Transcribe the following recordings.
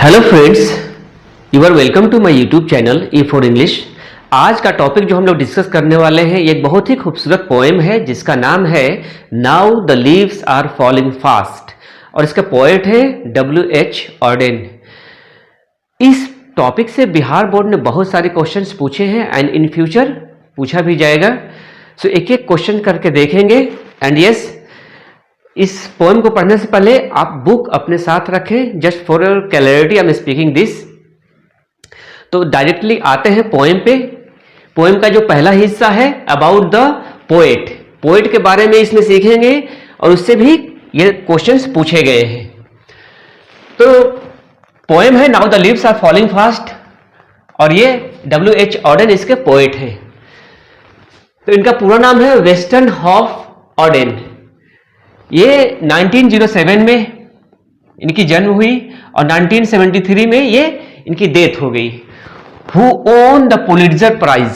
Hello friends, you are welcome to my YouTube channel E for English. आज का topic जो हम लोग डिस्कस करने वाले हैं ये एक बहुत ही खूबसूरत पोएम है जिसका नाम है now the leaves are falling fast और इसका पोएट है W.H. ऑर्डेन। इस टॉपिक से बिहार बोर्ड ने बहुत सारे क्वेश्चंस पूछे हैं एंड इन फ्यूचर पूछा भी जाएगा। सो एक एक क्वेश्चन करके देखेंगे एंड यस, इस पोएम को पढ़ने से पहले आप बुक अपने साथ रखें। Just for your clarity I am speaking this. तो डायरेक्टली आते हैं पोएम पे। पोएम का जो पहला हिस्सा है अबाउट द पोएट, पोएट के बारे में इसमें सीखेंगे और उससे भी ये क्वेश्चंस पूछे गए हैं। तो पोएम है now the leaves are falling fast और ये W.H. ऑर्डेन इसके पोएट हैं। तो इनका पूरा नाम है वेस्टन हॉफ ऑर्डेन। ये 1907 में इनकी जन्म हुई और 1973 में ये इनकी डेथ हो गई। Who won the Pulitzer prize,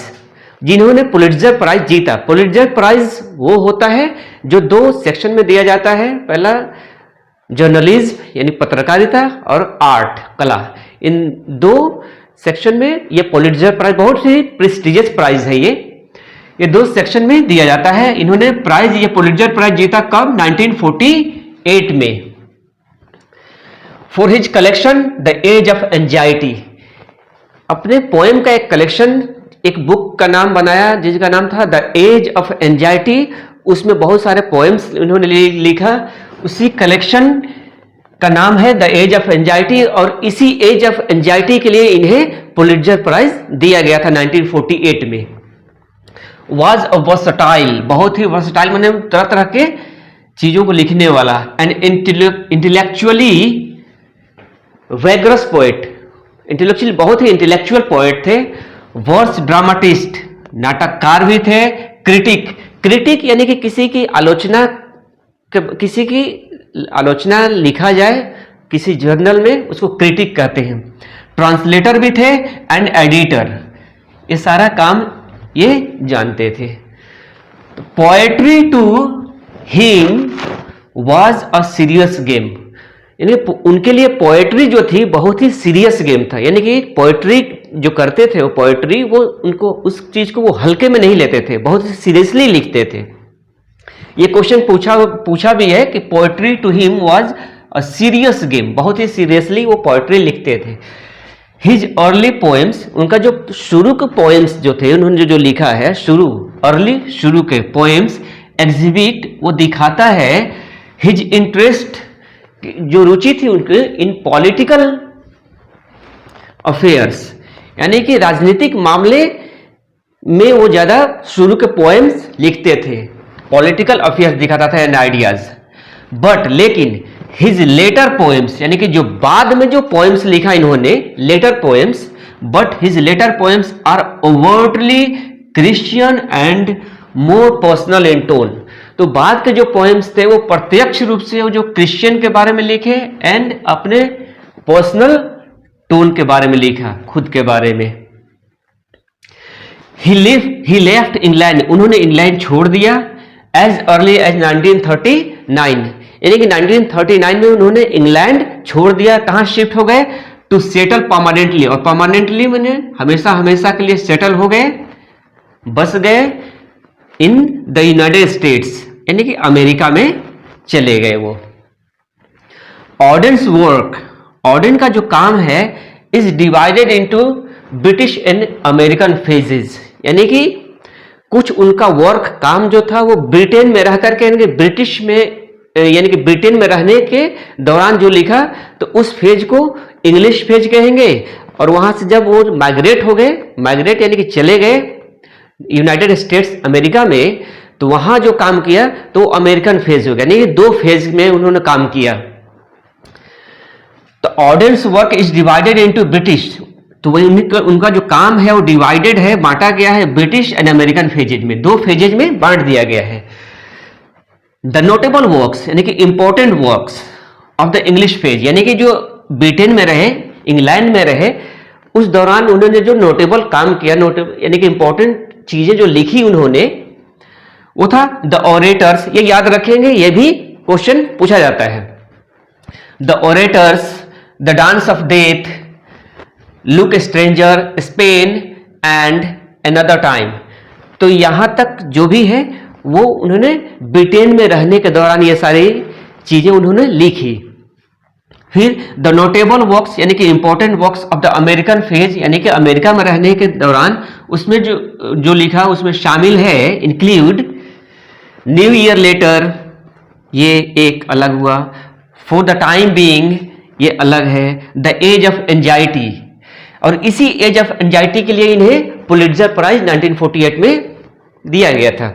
जिन्होंने पुलिट्जर प्राइज जीता। पुलिट्जर प्राइज वो होता है जो दो सेक्शन में दिया जाता है। पहला जर्नलिज्म यानी पत्रकारिता और आर्ट कला, इन दो सेक्शन में ये पुलिट्जर प्राइज बहुत ही प्रेस्टिजियस प्राइज है। ये दो सेक्शन में दिया जाता है। इन्होंने प्राइज, ये पुलिट्जर प्राइज जीता कब? 1948 में for his collection the age of anxiety. अपने पोएम का एक कलेक्शन, एक बुक का नाम बनाया जिसका नाम था द एज ऑफ एंजाइटी। उसमें बहुत सारे पोएम्स इन्होंने लिखा। उसी कलेक्शन का नाम है द एज ऑफ एंजाइटी और इसी एज ऑफ एंजाइटी के लिए इन्हें पुलिट्जर प्राइज दिया गया था 1948 में। वॉज अ वर्सटाइल, बहुत ही वर्सटाइल माने तरह तरह के चीजों को लिखने वाला एंड इंटेलेक्चुअली वैग्रस पोएट। इंटेलेक्चुअल, बहुत ही इंटेलेक्चुअल पोएट थे। वर्स ड्रामाटिस्ट, नाटककार भी थे। क्रिटिक, क्रिटिक यानी कि किसी की आलोचना लिखा जाए किसी जर्नल में, उसको क्रिटिक कहते हैं। ट्रांसलेटर भी थे एंड एडिटर, ये सारा काम ये जानते थे। Poetry to him was a serious game, यानी उनके लिए पोएट्री जो थी बहुत ही सीरियस गेम था। यानी कि पोएट्री जो करते थे वो पोएट्री, वो उनको उस चीज को वो हल्के में नहीं लेते थे, बहुत ही सीरियसली लिखते थे। ये क्वेश्चन पूछा भी है कि poetry to him was a serious game, बहुत ही सीरियसली वो पोएट्री लिखते थे। हिज अर्ली पोएम्स, उनका जो शुरू के पोएम्स जो थे, उन्होंने जो लिखा है शुरू के पोएम्स एग्जिबिट, वो दिखाता है हिज इंटरेस्ट, जो रुचि थी उनके इन पॉलिटिकल अफेयर्स, यानी कि राजनीतिक मामले में वो ज्यादा शुरू के पोएम्स लिखते थे। पॉलिटिकल अफेयर्स दिखाता था एंड आइडियाज। बट लेकिन हिज लेटर पोएम्स, यानी कि जो बाद में जो पोएम्स लिखा इन्होंने later poems, but his later poems are overtly Christian and more personal in tone. तो बाद के जो पोएम्स थे वो प्रत्यक्ष रूप से वो जो क्रिश्चियन के बारे में लिखे एंड अपने पर्सनल टोन के बारे में लिखा, खुद के बारे में। ही लेफ्ट इंग्लैंड, उन्होंने इंग्लैंड छोड़ दिया एज अर्ली एज 1939, यानी कि 1939 में उन्होंने इंग्लैंड छोड़ दिया। कहां शिफ्ट हो गए? टू सेटल परमानेंटली, और परमानेंटली मैंने हमेशा हमेशा के लिए सेटल हो गए, बस गए इन द यूनाइटेड स्टेट्स, यानी कि अमेरिका में चले गए वो। ऑर्डेन्स वर्क, ऑर्डेन का जो काम है is divided into British and American phases, यानी कि कुछ उनका वर्क काम जो था वो ब्रिटेन में रह करके, यानी कि ब्रिटिश में, यानी कि ब्रिटेन में रहने के दौरान जो लिखा, तो उस फेज को इंग्लिश फेज कहेंगे। और वहां से जब वो माइग्रेट हो गए, माइग्रेट यानी कि चले गए यूनाइटेड स्टेट्स अमेरिका में, तो वहां जो काम किया तो अमेरिकन फेज हो गया, यानी कि दो फेज में उन्होंने काम किया। तो Auden's work is divided into British, तो वही उनका जो काम है वो डिवाइडेड है, बांटा गया है ब्रिटिश एंड अमेरिकन फेजेज में, दो फेजेज में बांट दिया गया है। द नोटेबल वर्क्स, यानी कि important works of the English phase, यानी कि जो ब्रिटेन में रहे, इंग्लैंड में रहे, उस दौरान उन्होंने जो नोटेबल काम किया, यानी कि इंपॉर्टेंट चीजें जो लिखी उन्होंने, वो था द ओरेटर्स। ये याद रखेंगे, ये भी क्वेश्चन पूछा जाता है। The orators, the dance of death, look stranger, Spain and another time. तो यहां तक जो भी है वो उन्होंने ब्रिटेन में रहने के दौरान ये सारी चीजें उन्होंने लिखी। फिर द नोटेबल वर्क्स यानी कि important works of the American phase, यानी कि अमेरिका में रहने के दौरान उसमें जो लिखा उसमें शामिल है, इंक्लूड न्यू ईयर लेटर, ये एक अलग हुआ, फॉर द टाइम बीइंग ये अलग है, द एज ऑफ एंजाइटी, और इसी एज ऑफ एंजाइटी के लिए इन्हें पुलिट्जर प्राइज 1948 में दिया गया था।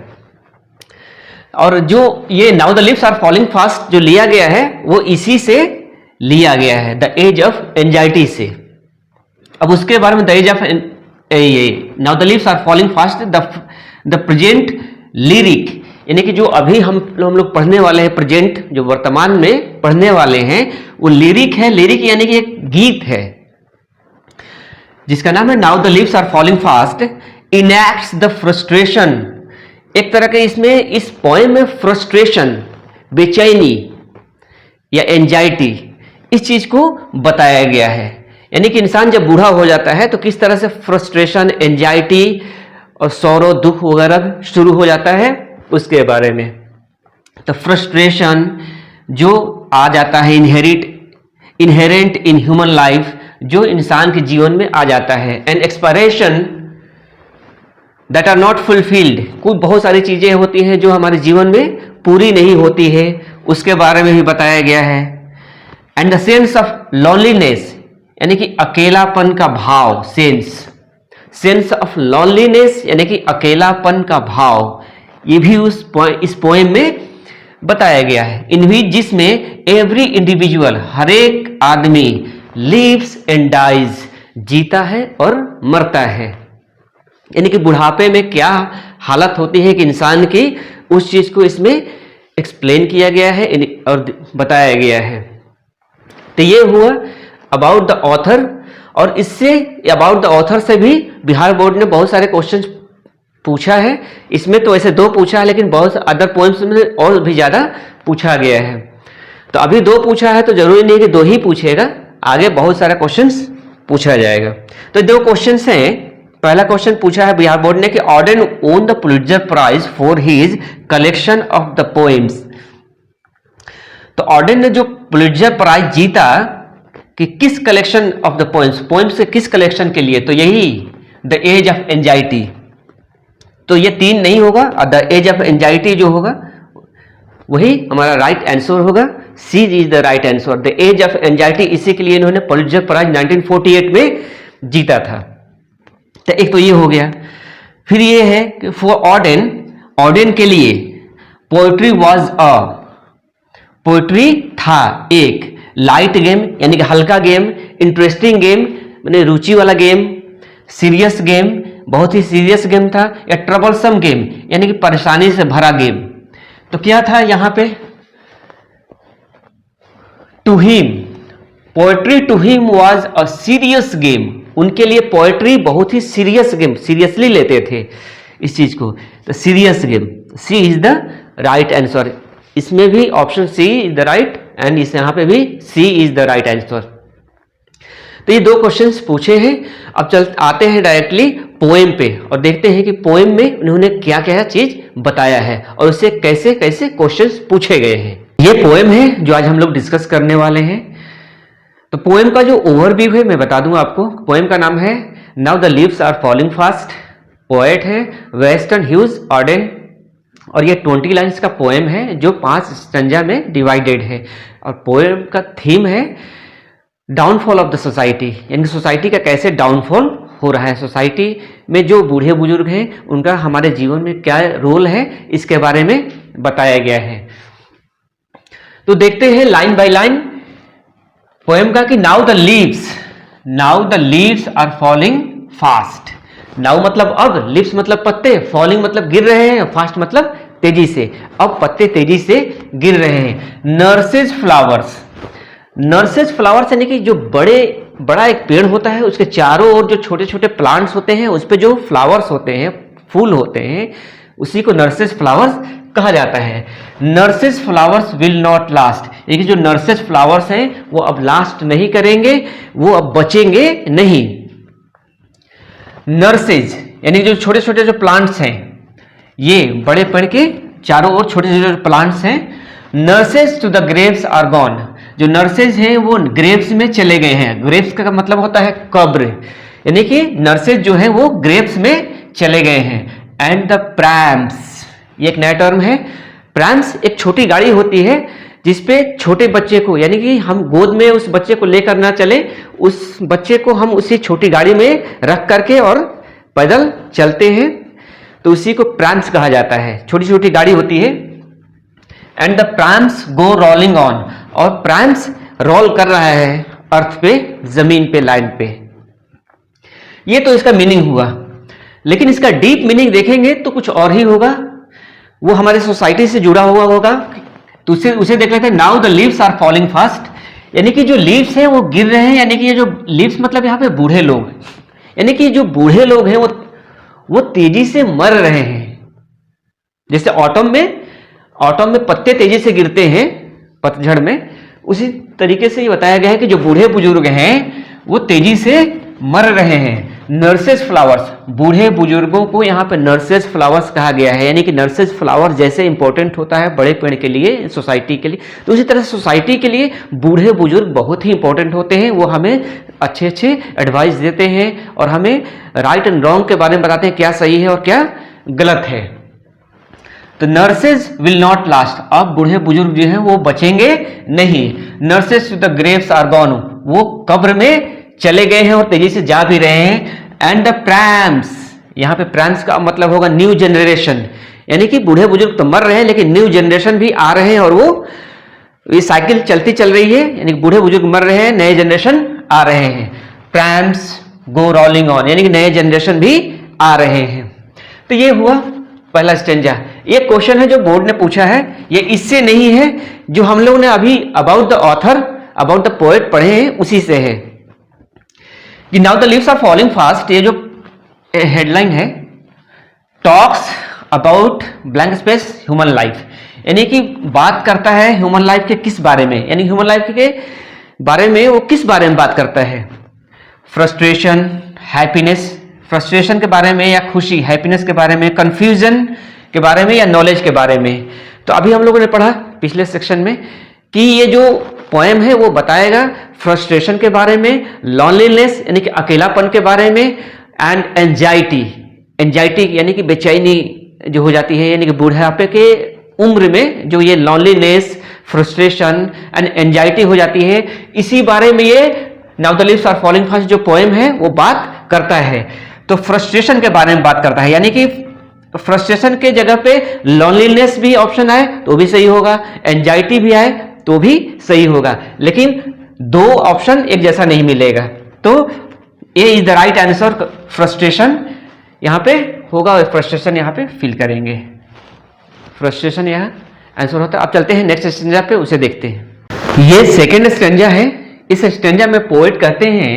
और जो ये now the leaves are falling fast जो लिया गया है वो इसी से लिया गया है, द एज ऑफ एंजाइटी से। अब उसके बारे में the age of now the leaves are falling fast, the present lyric, यानी कि जो अभी हम लोग पढ़ने वाले हैं, प्रेजेंट जो वर्तमान में पढ़ने वाले हैं वो लिरिक है। लिरिक यानी कि एक गीत है जिसका नाम है now the leaves are falling fast, enacts the frustration. एक तरह के इसमें इस पोएम में फ्रस्ट्रेशन, बेचैनी या एंजाइटी, इस चीज को बताया गया है। यानी कि इंसान जब बूढ़ा हो जाता है तो किस तरह से फ्रस्ट्रेशन, एंजाइटी और सौरो, दुख वगैरह शुरू हो जाता है उसके बारे में। तो फ्रस्ट्रेशन जो आ जाता है इनहेरेंट इन ह्यूमन लाइफ, जो इंसान के जीवन में आ जाता है, and expiration that are not fulfilled, कुछ बहुत सारी चीजें होती हैं जो हमारे जीवन में पूरी नहीं होती है, उसके बारे में भी बताया गया है। And the sense of loneliness, यानी कि अकेलापन का भाव, सेंस ऑफ लॉनलीनेस यानी कि अकेलापन का भाव, ये भी इस पोएम में बताया गया है। इन विच, जिसमें एवरी इंडिविजुअल, हर एक आदमी, लिव्स एंड डाइज, जीता है और मरता है। यानी कि बुढ़ापे में क्या हालत होती है कि इंसान की, उस चीज को इसमें एक्सप्लेन किया गया है और बताया गया है। तो ये हुआ अबाउट द ऑथर, और इससे अबाउट द ऑथर से भी बिहार बोर्ड ने बहुत सारे क्वेश्चंस पूछा है। इसमें तो ऐसे 2 पूछा है, लेकिन बहुत अदर पोएम्स में और भी ज्यादा पूछा गया है। तो अभी 2 पूछा है तो जरूरी नहीं कि 2 ही पूछेगा, आगे बहुत सारा क्वेश्चंस पूछा जाएगा। तो 2 क्वेश्चंस हैं। पहला क्वेश्चन पूछा है बिहार बोर्ड ने कि Auden won the Pulitzer prize for his collection of the poems. तो ऑडेन ने जो पुलिट्जर प्राइज जीता कि किस कलेक्शन ऑफ द पोएम्स से किस कलेक्शन के लिए, तो यही द एज ऑफ एंजाइटी। तो ये 3 नहीं होगा, द एज ऑफ एंजाइटी जो होगा वही हमारा राइट आंसर होगा, C is the right answer. The age of anxiety, इसी के लिए इन्होंने पुलिट्जर प्राइज 1948 में जीता था। तो एक तो ये हो गया। फिर ये है कि फॉर ऑडेन के लिए पोएट्री वाज अ, पोएट्री था एक, लाइट गेम यानी कि हल्का गेम, इंटरेस्टिंग गेम यानी रुचि वाला गेम, सीरियस गेम बहुत ही सीरियस गेम था, या ट्रबलसम गेम यानी कि परेशानी से भरा गेम। तो क्या था यहां पे, to him, poetry to him was a serious game. उनके लिए पोएट्री बहुत ही सीरियस गेम, सीरियसली लेते थे इस चीज को, तो serious game, C is the right answer. इसमें भी option C is the right, and इस यहां पे भी C is the right answer. तो ये 2 क्वेश्चंस पूछे हैं। अब आते हैं डायरेक्टली पोएम पे और देखते हैं कि पोएम में उन्होंने क्या क्या चीज बताया है और उससे कैसे कैसे क्वेश्चंस पूछे गए हैं। ये पोएम है जो आज हम लोग डिस्कस करने वाले हैं। तो पोएम का जो ओवरव्यू है मैं बता दूं आपको। पोएम का नाम है now the leaves are falling fast, poet है वेस्टन ह्यूज ऑडेन, और ये 20 लाइन्स का पोएम है जो 5 स्टैंजा में डिवाइडेड है। और पोएम का थीम है डाउनफॉल ऑफ द सोसाइटी, यानी सोसाइटी का कैसे डाउनफॉल हो रहा है, सोसाइटी में जो बूढ़े बुजुर्ग हैं उनका हमारे जीवन में क्या रोल है, इसके बारे में बताया गया है। तो देखते हैं लाइन बाय लाइन पोएम का कि now the leaves are falling fast. Now मतलब अब, लीव्स मतलब पत्ते, फॉलिंग मतलब गिर रहे हैं, फास्ट मतलब तेजी से। अब पत्ते तेजी से गिर रहे हैं। नर्सेज फ्लावर्स यानी कि जो बड़ा एक पेड़ होता है, उसके चारों ओर जो छोटे छोटे प्लांट्स होते हैं, उस पे जो फ्लावर्स होते हैं, फूल होते हैं, उसी को नर्सेस फ्लावर्स कहा जाता है। Nurses flowers will not last, ये जो नर्सेस फ्लावर्स हैं वो अब लास्ट नहीं करेंगे, वो अब बचेंगे नहीं। नर्सेज यानी जो छोटे छोटे जो प्लांट्स हैं, ये बड़े पेड़ के चारों ओर छोटे छोटे प्लांट्स हैं। Nurses to the graves are gone, जो नर्सेज हैं वो ग्रेव्स में चले गए हैं। ग्रेव्स का मतलब होता है कब्र, यानी कि नर्सेज जो है वो ग्रेव्स में चले गए हैं। एंड द प्रैम्स, ये एक नया टर्म है। प्रैम्स एक छोटी गाड़ी होती है जिसपे छोटे बच्चे को, यानी कि हम गोद में उस बच्चे को लेकर ना चले, उस बच्चे को हम उसी छोटी गाड़ी में रख करके और पैदल चलते हैं, तो उसी को प्रैम्स कहा जाता है। छोटी छोटी गाड़ी होती है। And the prams go rolling on, और प्रैम्स रोल कर रहा है अर्थ पे, जमीन पे, लैंड पे। ये तो इसका मीनिंग हुआ, लेकिन इसका डीप मीनिंग देखेंगे तो कुछ और ही होगा, वो हमारे सोसाइटी से जुड़ा हुआ होगा। तो उसे देख लेते हैं। Now the leaves are falling fast, यानी कि जो लीव्स हैं वो गिर रहे हैं, यानी कि ये जो लीव्स मतलब यहाँ पे बूढ़े लोग, यानी कि जो बूढ़े लोग हैं वो तेजी से मर रहे हैं। जैसे ऑटम में पत्ते तेजी से गिरते हैं पतझड़ में, उसी तरीके से ये बताया गया है कि जो बूढ़े बुजुर्ग हैं वो तेजी से मर रहे हैं। नर्सेस फ्लावर्स, बूढ़े बुजुर्गों को यहाँ पे नर्सेस फ्लावर्स कहा गया है, यानी कि नर्सेस फ्लावर जैसे इंपॉर्टेंट होता है बड़े पेड़ के लिए, सोसाइटी के लिए, तो उसी तरह सोसाइटी के लिए बूढ़े बुजुर्ग बहुत ही इंपॉर्टेंट होते हैं। वो हमें अच्छे अच्छे एडवाइस देते हैं और हमें राइट एंड रॉन्ग के बारे में बताते हैं, क्या सही है और क्या गलत है। तो नर्सेज विल नॉट लास्ट, अब बूढ़े बुजुर्ग जो हैं वो बचेंगे नहीं। Nurses to the graves are gone, वो कब्र में चले गए हैं और तेजी से जा भी रहे हैं। एंड द प्रैम्स, यहां पे प्रैम्स का मतलब होगा न्यू जनरेशन, यानी कि बूढ़े बुजुर्ग तो मर रहे हैं लेकिन न्यू जनरेशन भी आ रहे हैं, और वो ये साइकिल चलती चल रही है, यानी कि बूढ़े बुजुर्ग मर रहे हैं, नए जनरेशन आ रहे हैं। प्रैम्स गो रोलिंग ऑन, यानी कि नए जनरेशन भी आ रहे हैं। तो ये हुआ पहला स्टेंजा। ये क्वेश्चन है जो बोर्ड ने पूछा है, ये इससे नहीं है, जो हम लोग ने अभी about the author, about the poet पढ़े हैं उसी से है कि now the leaves are falling fast. ये जो हेडलाइन है, talks about blank space human life, यानी कि बात करता है ह्यूमन लाइफ के किस बारे में, यानी ह्यूमन लाइफ के बारे में वो किस बारे में बात करता है। फ्रस्ट्रेशन, हैप्पीनेस, फ्रस्ट्रेशन के बारे में या खुशी, हैप्पीनेस के बारे में, कंफ्यूजन के बारे में या नॉलेज के बारे में। तो अभी हम लोगों ने पढ़ा पिछले सेक्शन में कि ये जो पोएम है वो बताएगा फ्रस्ट्रेशन के बारे में, लॉनलीनेस यानी कि अकेलापन के बारे में, एंड एंजाइटी, एंजाइटी यानी कि बेचैनी जो हो जाती है, यानी कि बुढ़ापे के उम्र में जो ये लॉनलीनेस, फ्रस्ट्रेशन एंड एंजाइटी हो जाती है, इसी बारे में ये now the leaves are falling fast जो पोएम है वो बात करता है। तो फ्रस्ट्रेशन के बारे में बात करता है, यानी कि फ्रस्ट्रेशन के जगह पे लॉनलीनेस भी ऑप्शन आए तो भी सही होगा, एंजाइटी भी आए तो भी सही होगा, लेकिन दो ऑप्शन एक जैसा नहीं मिलेगा। तो A is the right answer, frustration यहां पे होगा और फ्रस्ट्रेशन यहां पे फिल करेंगे, फ्रस्ट्रेशन यहां आंसर होता है। अब चलते हैं नेक्स्ट स्टेंजा पे, उसे देखते हैं। ये सेकेंड स्टेंजा है। इस स्टेंजा में पोएट कहते हैं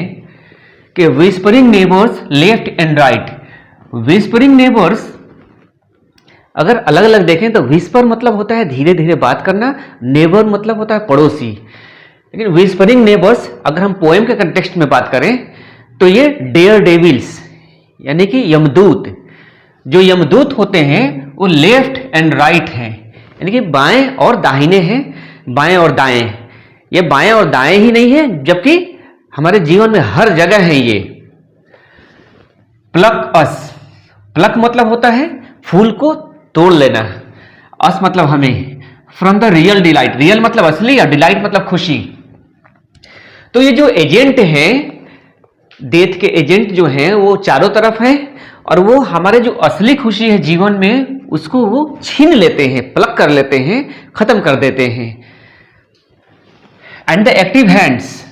कि whispering neighbours left and right. Whispering neighbours अगर अलग अलग देखें तो विस्पर मतलब होता है धीरे धीरे बात करना, नेबर मतलब होता है पड़ोसी। लेकिन विस्परिंग नेबर्स अगर हम पोएम के कंटेक्स्ट में बात करें तो ये डेयर डेविल्स यानी कि यमदूत, जो यमदूत होते हैं वो लेफ्ट एंड राइट हैं, यानी कि बाएं और दाहिने हैं, बाएं और दाएं। ये बाएं और दाएं ही नहीं है, जबकि हमारे जीवन में हर जगह है ये। प्लक अस, प्लक मतलब होता है फूल को तोड़ लेना, अस मतलब हमें। From the real delight, real मतलब असली और डिलाइट मतलब खुशी। तो ये जो एजेंट हैं, डेथ के एजेंट जो हैं वो चारों तरफ हैं, और वो हमारे जो असली खुशी है जीवन में उसको वो छीन लेते हैं, प्लक कर लेते हैं, खत्म कर देते हैं। And the active hands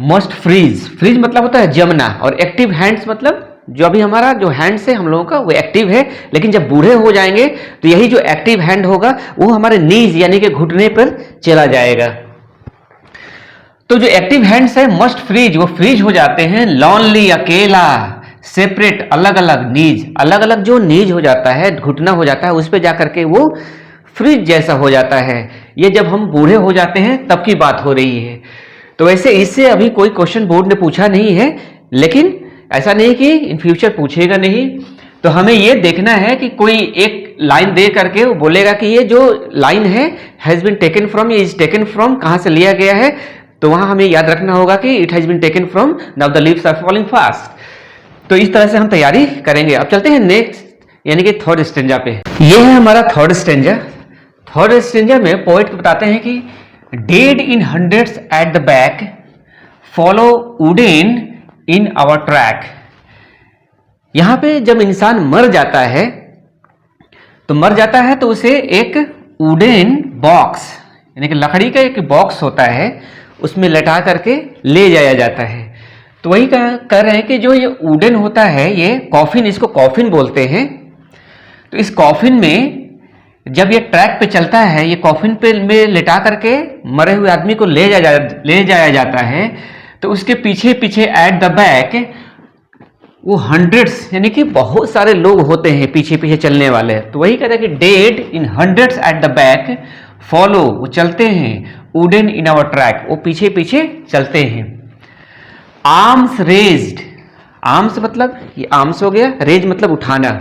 must freeze, freeze मतलब होता है जमना, और एक्टिव हैंड्स मतलब जो अभी हमारा जो हैंड्स है हम लोगों का वो एक्टिव है, लेकिन जब बूढ़े हो जाएंगे तो यही जो एक्टिव हैंड होगा वो हमारे नीज यानी कि घुटने पर चला जाएगा। तो जो एक्टिव हैंड्स है मस्ट फ्रीज, वो फ्रीज हो जाते हैं। लॉनली अकेला, सेपरेट, अलग अलग जो नीज हो जाता है, घुटना हो जाता है, उस पर जाकर के वो फ्रिज जैसा हो जाता है। ये जब हम बूढ़े हो जाते हैं तब की बात हो रही है। तो वैसे इससे अभी कोई क्वेश्चन बोर्ड ने पूछा नहीं है, लेकिन ऐसा नहीं कि इन फ्यूचर पूछेगा नहीं। तो हमें ये देखना है कि कोई एक लाइन दे करके वो बोलेगा कि ये जो लाइन है हैज बीन टेकन फ्रॉम, ये इज टेकन फ्रॉम, कहां से लिया गया है, तो वहां हमें याद रखना होगा कि it has been taken from now the leaves are falling fast. तो इस तरह से हम तैयारी करेंगे। अब चलते हैं नेक्स्ट यानी कि थर्ड स्टेंजा पे। ये है हमारा थर्ड स्टेंजा। थर्ड स्टेंजा में पोएट बताते हैं कि dead in hundreds at the back, follow wooden in our track. यहां पे जब इंसान मर जाता है तो उसे एक वुडेन बॉक्स यानी कि लकड़ी का एक बॉक्स होता है, उसमें लटा करके ले जाया जाता है। तो वही कह रहे हैं कि जो ये वुडन होता है, ये कॉफिन, इसको कॉफिन बोलते हैं। तो इस कॉफिन में जब ये ट्रैक पे चलता है, ये कॉफिन पे में लेटा करके मरे हुए आदमी को ले जाया जाता है। तो उसके पीछे पीछे एट द बैक वो हंड्रेड्स यानी कि बहुत सारे लोग होते हैं पीछे पीछे चलने वाले। तो वही कहता है कि dead in hundreds at the back, follow वो चलते हैं, वुडन इन आवर ट्रैक वो पीछे पीछे चलते हैं। आर्म्स रेज्ड, आर्म्स मतलब ये आर्म्स हो गया, रेज मतलब उठाना।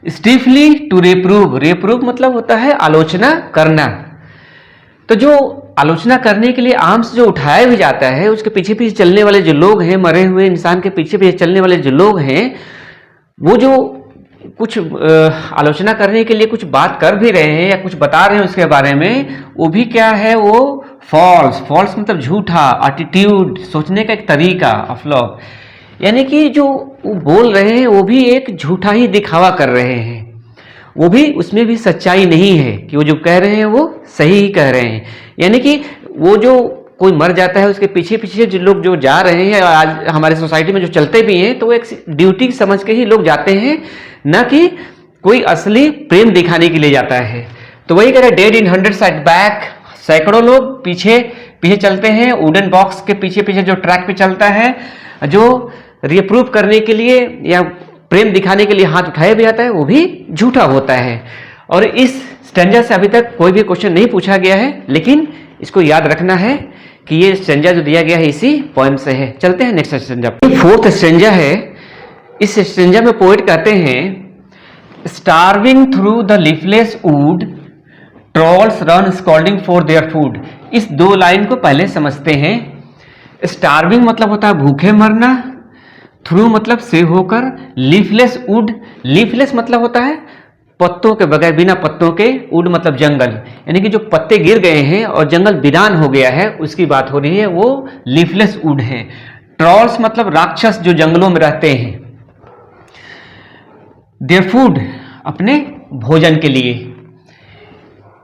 स्टीफली टू रेप्रूव, रेप्रूव मतलब होता है आलोचना करना। तो जो आलोचना करने के लिए आर्म्स जो उठाया भी जाता है, उसके पीछे पीछे चलने वाले जो लोग हैं, मरे हुए इंसान के पीछे पीछे चलने वाले जो लोग हैं, वो जो कुछ आलोचना करने के लिए कुछ बात कर भी रहे हैं या कुछ बता रहे हैं उसके बारे में, वो भी क्या है, वो फॉल्स, फॉल्स मतलब झूठा, एटीट्यूड सोचने का एक तरीका, अफलॉग, यानी कि जो वो बोल रहे हैं वो भी एक झूठा ही दिखावा कर रहे हैं, वो भी उसमें भी सच्चाई नहीं है कि वो जो कह रहे हैं वो सही ही कह रहे हैं। यानी कि वो जो कोई मर जाता है उसके पीछे पीछे जो लोग जो जा रहे हैं, आज हमारे सोसाइटी में जो चलते भी हैं, तो वो एक ड्यूटी समझ के ही लोग जाते हैं, न कि कोई असली प्रेम दिखाने के लिए जाता है। तो वही कह रहे हैं dead in hundreds at back, सैकड़ों लोग पीछे पीछे चलते हैं, वुडन बॉक्स के पीछे पीछे जो ट्रैक पे चलता है, जो रिप्रूव करने के लिए या प्रेम दिखाने के लिए हाथ उठाया भी जाता है, वो भी झूठा होता है। और इस स्टेंजा से अभी तक कोई भी क्वेश्चन नहीं पूछा गया है, लेकिन इसको याद रखना है कि ये स्टेंजा जो दिया गया है इसी पोएम से है। चलते हैं नेक्स्ट स्टेंजा। फोर्थ स्टेंजा है। इस स्टेंजा में पोएट कहते हैं starving through the leafless wood, trolls run scolding for their food. इस दो लाइन को पहले समझते हैं। स्टार्विंग मतलब होता है भूखे मरना, थ्रू मतलब से होकर, लीफलेस वुड, लीफलेस मतलब होता है पत्तों के बगैर, बिना पत्तों के, वुड मतलब जंगल, यानी कि जो पत्ते गिर गए हैं और जंगल वीरान हो गया है उसकी बात हो रही है, वो लीफलेस वुड है। ट्रॉल्स मतलब राक्षस जो जंगलों में रहते हैं। देयर फूड अपने भोजन के लिए,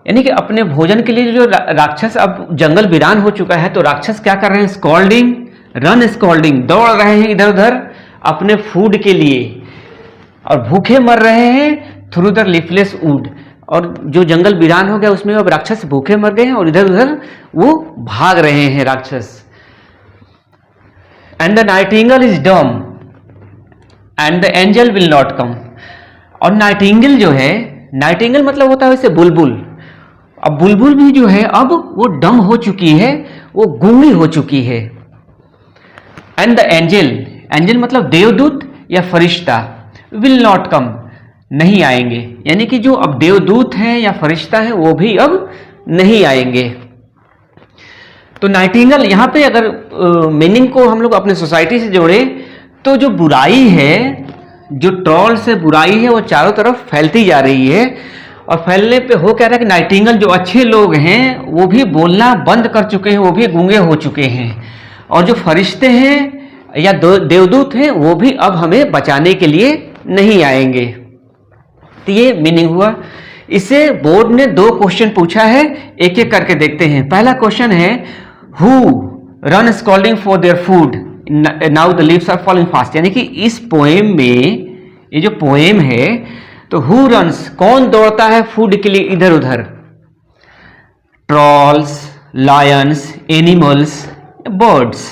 यानी कि अपने भोजन के लिए जो राक्षस, अब जंगल वीरान हो चुका है तो राक्षस क्या कर रहे हैं, स्कॉल्डिंग, रन स्कॉल्डिंग, दौड़ रहे हैं इधर उधर अपने फूड के लिए, और भूखे मर रहे हैं थ्रू द लीफलेस वुड, और जो जंगल वीरान हो गया उसमें अब राक्षस भूखे मर गए हैं और इधर उधर वो भाग रहे हैं राक्षस। And the Nightingale is dumb and the angel will not come. और नाइटिंगेल जो है, नाइटिंगेल मतलब होता है वैसे बुलबुल, अब बुलबुल भी जो है अब वो डम हो चुकी है, वो गूंगी हो चुकी है। एंड द एंजल, एंजल मतलब देवदूत या फरिश्ता, विल नॉट कम नहीं आएंगे, यानी कि जो अब देवदूत हैं या फरिश्ता हैं वो भी अब नहीं आएंगे। तो नाइटिंगेल यहाँ पे अगर मीनिंग को हम लोग अपने सोसाइटी से जोड़े तो जो बुराई है, जो ट्रॉल से बुराई है वो चारों तरफ फैलती जा रही है, और फैलने पे हो क्या रहा है कि नाइटिंगेल जो अच्छे लोग हैं वो भी बोलना बंद कर चुके हैं, वो भी गूंगे हो चुके हैं, और जो फरिश्ते हैं या देवदूत हैं वो भी अब हमें बचाने के लिए नहीं आएंगे। तो ये मीनिंग हुआ। इससे बोर्ड ने दो क्वेश्चन पूछा है, एक एक करके देखते हैं। पहला क्वेश्चन है who run scolding for their food now the leaves are falling fast, यानी कि इस पोएम में, ये जो पोएम है, तो हु रन्स कौन दौड़ता है फूड के लिए इधर उधर, ट्रॉल्स, लायंस, एनिमल्स, बर्ड्स।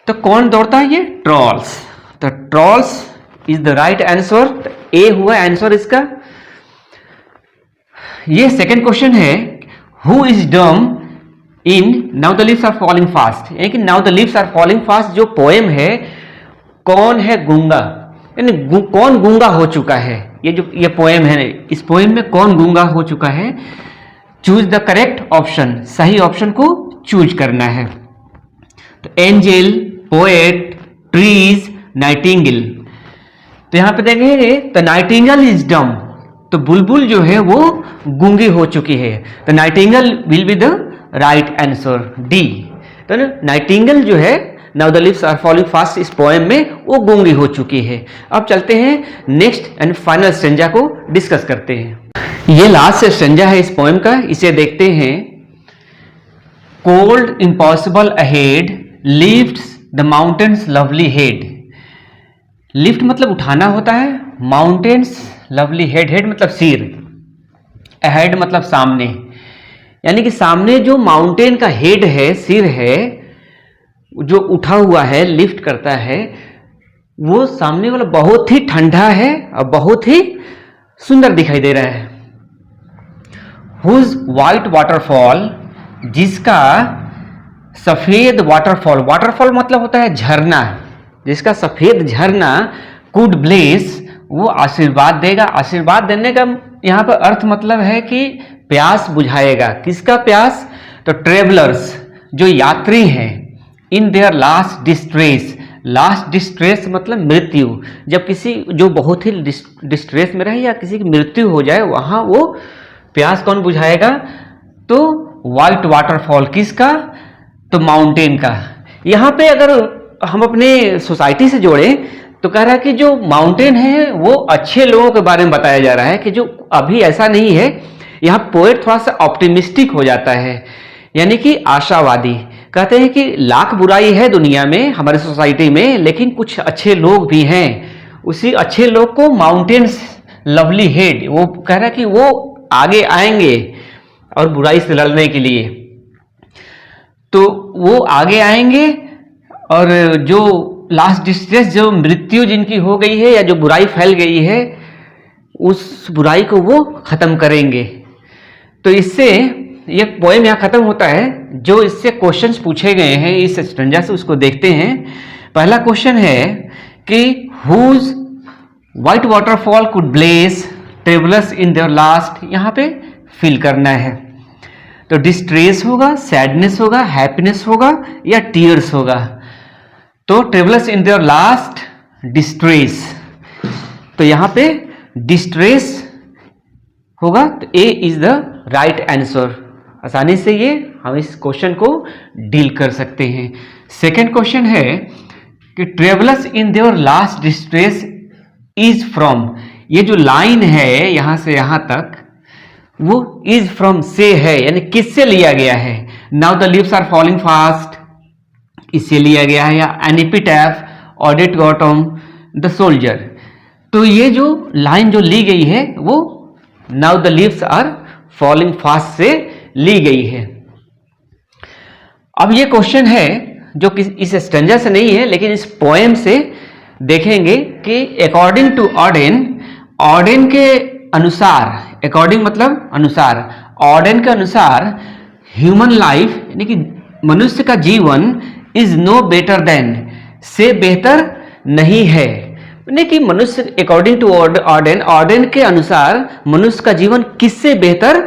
तो कौन दौड़ता है, ये ट्रॉल्स। तो trolls is the right answer, A हुआ आंसर इसका। ये सेकंड क्वेश्चन है, who is dumb in now the leaves are falling fast, यानी कि now the leaves are falling fast जो पोएम है, कौन है गूंगा, यानी कौन गूंगा हो चुका है। ये पोएम है, इस पोएम में कौन गूंगा हो चुका है। चूज द करेक्ट ऑप्शन, सही ऑप्शन को चूज करना है। तो एंजल, पोएट, ट्रीज, नाइटिंगेल। तो यहां पे देखेंगे तो नाइटिंगेल इज डम, तो बुलबुल जो है वो गूंगी हो चुकी है। तो nightingale will be the right answer, D. तो नाइटिंगेल जो है now the leaves are falling fast इस पोएम में वो गूंगी हो चुकी है। अब चलते हैं नेक्स्ट एंड फाइनल स्टेंजा को डिस्कस करते हैं। ये लास्ट स्टेंजा है इस पोएम का, इसे देखते हैं। Cold impossible ahead lifts the mountains lovely head. Lift मतलब उठाना होता है, माउंटेन्स लवली हेड, हेड मतलब सिर, अहेड मतलब सामने, यानी कि सामने जो माउंटेन का हेड है, सिर है, जो उठा हुआ है, लिफ्ट करता है, वो सामने वाला बहुत ही ठंडा है और बहुत ही सुंदर दिखाई दे रहा है। हुज वाइट वाटरफॉल, जिसका सफेद वाटरफॉल, वाटरफॉल मतलब होता है झरना, जिसका सफेद झरना कुड ब्लेस, वो आशीर्वाद देगा। आशीर्वाद देने का यहाँ पर अर्थ मतलब है कि प्यास बुझाएगा। किसका प्यास? तो ट्रेवलर्स, जो यात्री हैं, इन their last distress. Last distress मतलब मृत्यु, जब किसी जो बहुत ही डिस्ट्रेस में रहे या किसी की मृत्यु हो जाए, वहां वो प्यास कौन बुझाएगा? तो वाइट वाटरफॉल, किसका? तो माउंटेन का। यहाँ पे अगर हम अपने सोसाइटी से जोड़ें तो कह रहा है कि जो माउंटेन है वो अच्छे लोगों के बारे में बताया जा रहा है, कि जो अभी ऐसा नहीं है। यहाँ पोएट थोड़ा सा ऑप्टिमिस्टिक हो जाता है, यानी कि आशावादी। कहते हैं कि लाख बुराई है दुनिया में, हमारे सोसाइटी में, लेकिन कुछ अच्छे लोग भी हैं। उसी अच्छे लोग को माउंटेन्स लवली हेड, वो कह रहा है कि वो आगे आएंगे और बुराई से लड़ने के लिए। तो वो आगे आएंगे और जो लास्ट डिस्ट्रेस, जो मृत्यु जिनकी हो गई है या जो बुराई फैल गई है, उस बुराई को वो खत्म करेंगे। तो इससे ये पोएम यहाँ खत्म होता है। जो इससे क्वेश्चंस पूछे गए हैं इस स्टेंजा से, उसको देखते हैं। पहला क्वेश्चन है कि whose white waterfall could bless travellers in their last, यहाँ पे फिल करना है। तो डिस्ट्रेस होगा, सैडनेस होगा, हैप्पीनेस होगा या टीयर्स होगा। तो travellers in their last distress, तो यहाँ पे डिस्ट्रेस होगा। तो A is the right answer. आसानी से ये हम इस क्वेश्चन को डील कर सकते हैं। सेकेंड क्वेश्चन है कि travellers in their last distress is from, ये जो लाइन है यहां से यहां तक, वो इज फ्रॉम से है, यानी किससे लिया गया है। Now the leaves are falling fast, इससे लिया गया है, या एन एपिटैफ, ऑडिट गॉटम, द सोल्जर। तो ये जो लाइन जो ली गई है वो now the leaves are falling fast से ली गई है। अब ये क्वेश्चन है जो कि इस स्टेंजा से नहीं है, लेकिन इस पोएम से देखेंगे कि अकॉर्डिंग टू ऑर्डेन, ऑर्डेन के अनुसार, अकॉर्डिंग मतलब अनुसार, ऑर्डेन के अनुसार ह्यूमन लाइफ, यानी कि मनुष्य का जीवन इज नो बेटर देन, से बेहतर नहीं है। यानी कि मनुष्य अकॉर्डिंग टू ऑर्डेन, ऑर्डेन के अनुसार मनुष्य का जीवन किससे बेहतर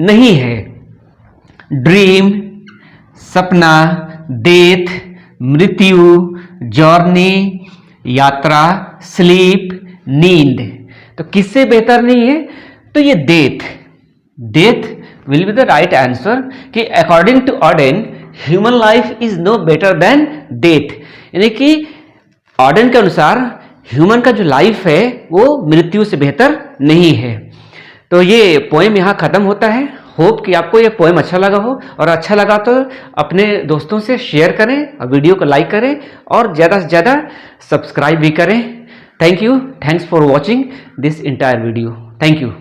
नहीं है। ड्रीम, सपना, डेथ, मृत्यु, जर्नी, यात्रा, स्लीप, नींद। तो किससे बेहतर नहीं है? तो ये death, death will be the right answer, कि according to Auden human life is no better than death, यानी कि ऑर्डेन के अनुसार ह्यूमन का जो लाइफ है वो मृत्यु से बेहतर नहीं है। तो ये पोएम यहाँ खत्म होता है। होप कि आपको ये पोएम अच्छा लगा हो, और अच्छा लगा तो अपने दोस्तों से शेयर करें और वीडियो को लाइक करें और ज़्यादा से ज़्यादा सब्सक्राइब भी करें। Thank you, thanks for watching this entire video. Thank you.